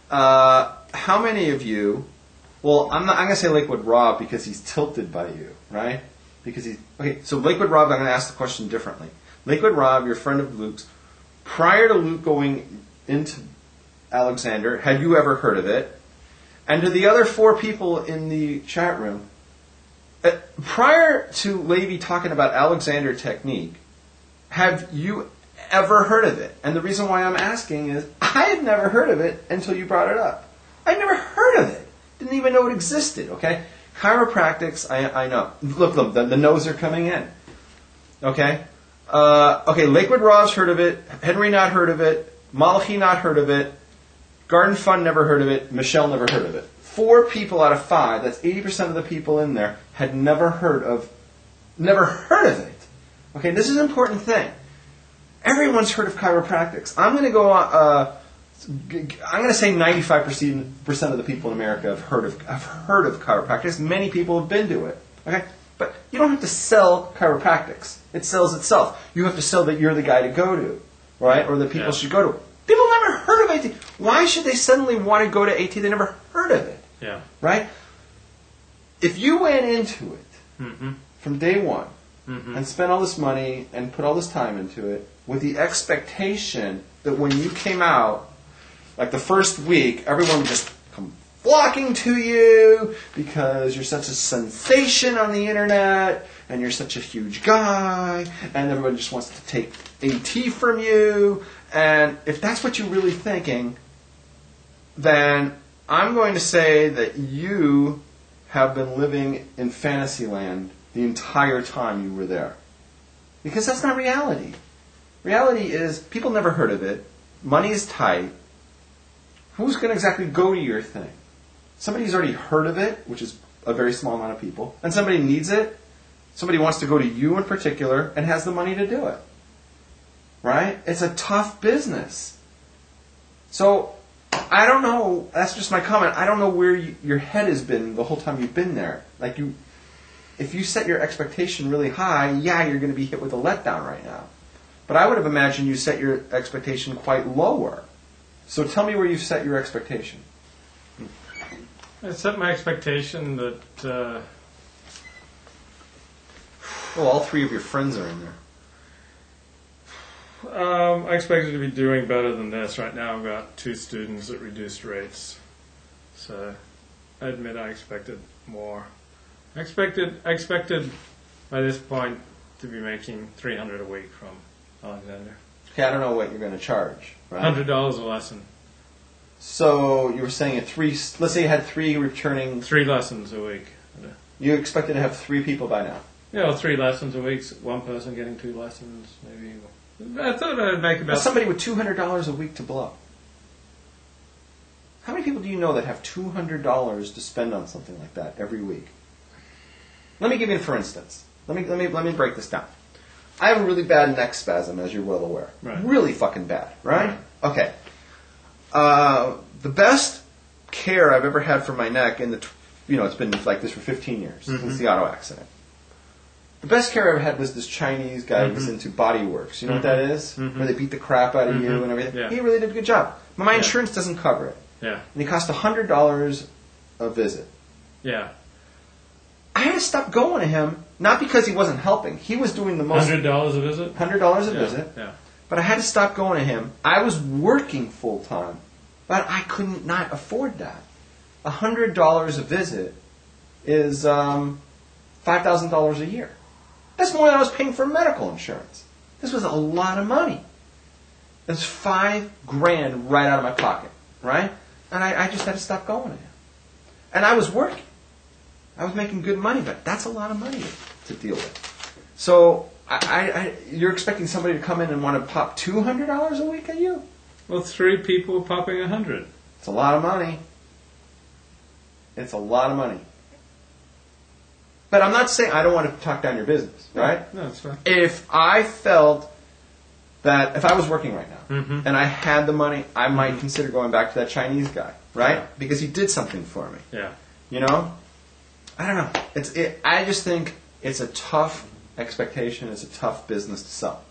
How many of you? Well, I'm going to say Lakewood Rob because he's tilted by you, right? Okay. So Lakewood Rob, I'm going to ask the question differently. Lakewood Rob, you're a friend of Luke's. Prior to Luke going into Alexander, had you ever heard of it? And to the other 4 people in the chat room, prior to Levi talking about Alexander technique, have you ever heard of it? And the reason why I'm asking is I had never heard of it until you brought it up. I'd never heard of it. Didn't even know it existed, okay? Chiropractics, I know. Look, the no's are coming in. Okay? Okay, Lakewood Rob's heard of it. Henry not heard of it. Malachi not heard of it. Garden Fund never heard of it. Michelle never heard of it. 4 people out of 5, that's 80% of the people in there, had never heard of it. Okay, this is an important thing. Everyone's heard of chiropractics. I'm going to go. I'm going to say 95% of the people in America have heard of chiropractics. Many people have been to it. Okay, but you don't have to sell chiropractics. It sells itself. You have to sell that you're the guy to go to, right? Or that people should go to. People never heard of AT. Why should they suddenly want to go to AT? They never heard of it. Yeah. Right? If you went into it from day one and spent all this money and put all this time into it with the expectation that when you came out, like the first week, everyone would just come flocking to you because you're such a sensation on the internet and you're such a huge guy and everybody just wants to take AT from you. And if that's what you're really thinking, then I'm going to say that you have been living in fantasy land the entire time you were there. Because that's not reality. Reality is people never heard of it. Money is tight. Who's going to exactly go to your thing? Somebody's already heard of it, which is a very small amount of people, and somebody needs it. Somebody wants to go to you in particular and has the money to do it. Right? It's a tough business. So, I don't know, that's just my comment, I don't know where your head has been the whole time you've been there. Like if you set your expectation really high, you're going to be hit with a letdown right now. But I would have imagined you set your expectation quite lower. So tell me where you've set your expectation. I set my expectation that... Well, all 3 of your friends are in there. I expected to be doing better than this. Right now I've got 2 students at reduced rates. So I admit I expected more. I expected by this point to be making $300 a week from Alexander. Okay, I don't know what you're going to charge. Right? $100 a lesson. So you were saying let's say you had 3 returning... 3 lessons a week. You expected to have 3 people by now? 3 lessons a week, 1 person getting 2 lessons, maybe. I thought I'd make about... Somebody with $200 a week to blow. How many people do you know that have $200 to spend on something like that every week? Let me give you, for instance. Let me break this down. I have a really bad neck spasm, as you're well aware. Right. Really fucking bad, right? Okay. The best care I've ever had for my neck it's been like this for 15 years since the auto accident. The best care I ever had was this Chinese guy who was into Body Works. You know what that is? Where they beat the crap out of you and everything. Yeah. He really did a good job. But my insurance doesn't cover it. Yeah. And it cost $100 a visit. Yeah. I had to stop going to him, not because he wasn't helping. He was doing the most... $100 a visit? $100 a visit. Yeah. But I had to stop going to him. I was working full time, but I couldn't not afford that. $100 a visit is $5,000 a year. That's more than I was paying for medical insurance. This was a lot of money. It was $5,000 right out of my pocket, right? And I just had to stop going to him. And I was working. I was making good money, but that's a lot of money to deal with. So you're expecting somebody to come in and want to pop $200 a week at you? Well, 3 people popping 100. It's a lot of money. It's a lot of money. But I'm not saying I don't want to talk down your business, right? No, that's fine. If I felt that if I was working right now and I had the money, I might consider going back to that Chinese guy, right? Yeah. Because he did something for me. Yeah. You know? I don't know. I just think it's a tough expectation. It's a tough business to sell.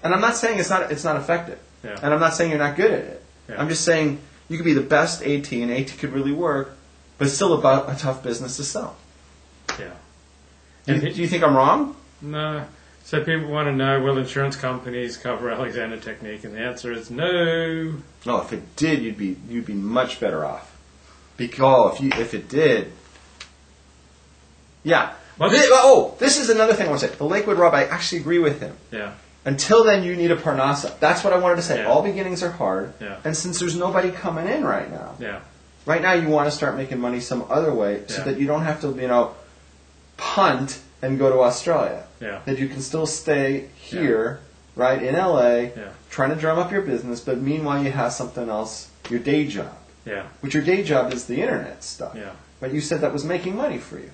And I'm not saying it's not effective. Yeah. And I'm not saying you're not good at it. Yeah. I'm just saying You could be the best AT, and AT could really work, but it's still about a tough business to sell. Yeah. Do you think I'm wrong? No. So people want to know, will insurance companies cover Alexander Technique? And the answer is no. No, if it did, you'd be much better off. Because if it did, yeah. This is another thing I want to say. The Lakewood Rob, I actually agree with him. Yeah. Until then, you need a Parnassa. That's what I wanted to say. Yeah. All beginnings are hard. Yeah. And since there's nobody coming in right now, right now you want to start making money some other way so that you don't have to, punt and go to Australia. Yeah. That you can still stay here, right, in LA, trying to drum up your business, but meanwhile you have something else, your day job. Yeah. Which your day job is the internet stuff. Yeah. But you said that was making money for you.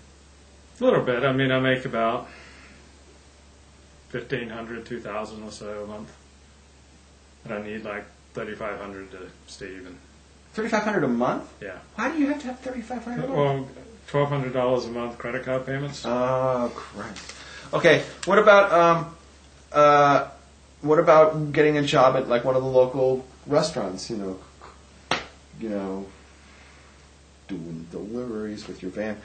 A little bit. I mean, I make about $1,500, $2,000 or so a month. And I need like $3,500 to stay even. $3,500 a month? Yeah. Why do you have to have $3,500 a month? Well, $1,200 a month credit card payments. Oh, Christ. Okay, what about getting a job at like one of the local restaurants, doing deliveries with your van,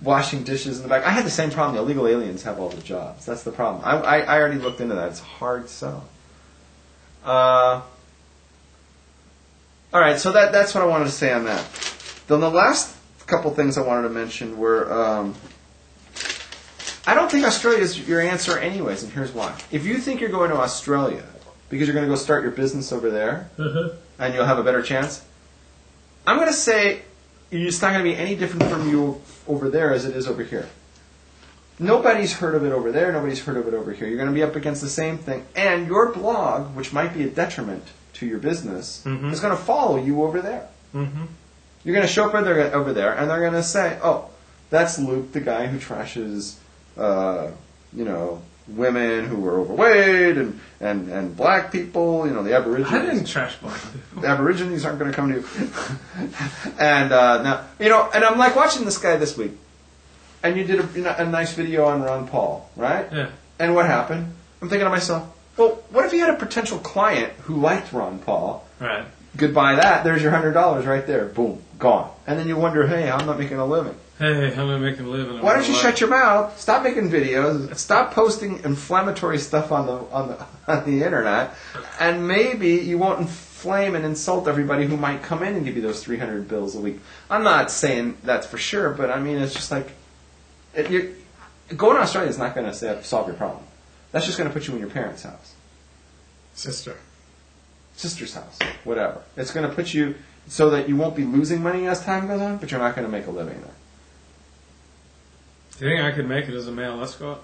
washing dishes in the back. I had the same problem. The illegal aliens have all the jobs. That's the problem. I already looked into that. It's a hard sell. All right, so that's what I wanted to say on that. Then the last couple things I wanted to mention were, I don't think Australia is your answer anyways, and here's why. If you think you're going to Australia because you're going to go start your business over there, and you'll have a better chance, I'm going to say it's not going to be any different from you over there as it is over here. Nobody's heard of it over there. Nobody's heard of it over here. You're going to be up against the same thing. And your blog, which might be a detriment to your business, is going to follow you over there. You're going to show up over there, and they're going to say, oh, that's Luke, the guy who trashes, women who are overweight and black people, the Aborigines. I didn't trash black people. The Aborigines aren't going to come to you. And now, and I'm like watching this guy this week, and you did a nice video on Ron Paul, right? Yeah. And what happened? I'm thinking to myself, well, what if you had a potential client who liked Ron Paul? Right. Goodbye that. There's your $100 right there. Boom. Gone. And then you wonder, hey, I'm not making a living. Hey, how am I making a living? Why don't you shut your mouth? Stop making videos. Stop posting inflammatory stuff on the internet, and maybe you won't inflame and insult everybody who might come in and give you those 300 bills a week. I'm not saying that's for sure, but I mean it's just like going to Australia is not going to solve your problem. That's just going to put you in your parents' house, sister's house, whatever. It's going to put you so that you won't be losing money as time goes on, but you're not going to make a living there. Do you think I could make it as a male escort?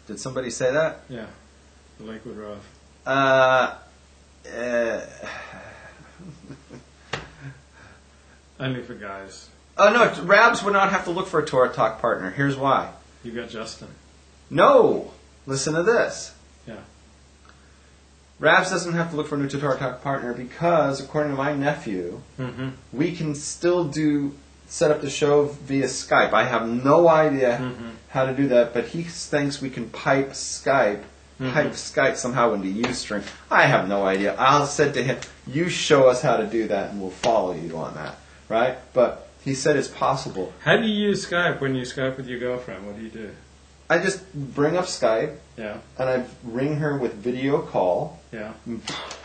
Did somebody say that? Yeah. The Lakewood Rough. Only for guys. Oh, no, Rabbs would not have to look for a Torah Talk partner. Here's why. You got Justin. No! Listen to this. Yeah. Rabbs doesn't have to look for a new Torah Talk partner because, according to my nephew, we can still set up the show via Skype. I have no idea how to do that, but he thinks we can pipe Skype somehow into Ustream. I have no idea. I said to him, you show us how to do that and we'll follow you on that, right? But he said it's possible. How do you use Skype when you Skype with your girlfriend? What do you do? I just bring up Skype, and I ring her with video call. Yeah.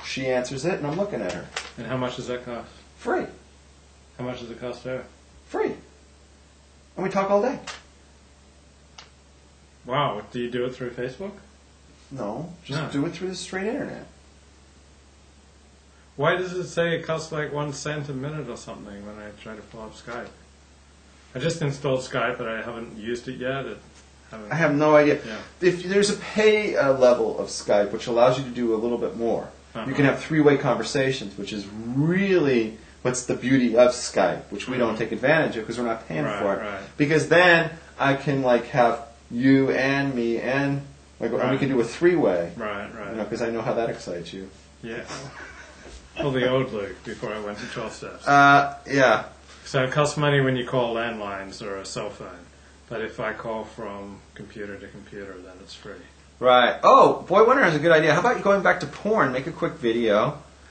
She answers it, and I'm looking at her. And how much does that cost? Free. How much does it cost her? Free. And we talk all day. Wow. Do you do it through Facebook? No. Just do it through the straight internet. Why does it say it costs like 1 cent a minute or something when I try to pull up Skype? I just installed Skype, but I haven't used it yet. I have no idea. Yeah. If there's a pay level of Skype, which allows you to do a little bit more. You can have three-way conversations, which is really what's the beauty of Skype, which we don't take advantage of because we're not paying for it. Right. Because then I can have you and me and we can do a three-way. Right. Because I know how that excites you. Yeah. Well, the old Luke before I went to 12 steps. Yeah. So it costs money when you call landlines or a cell phone. But if I call from computer to computer, then it's free. Right. Oh, Boy Wonder has a good idea. How about you going back to porn, make a quick video,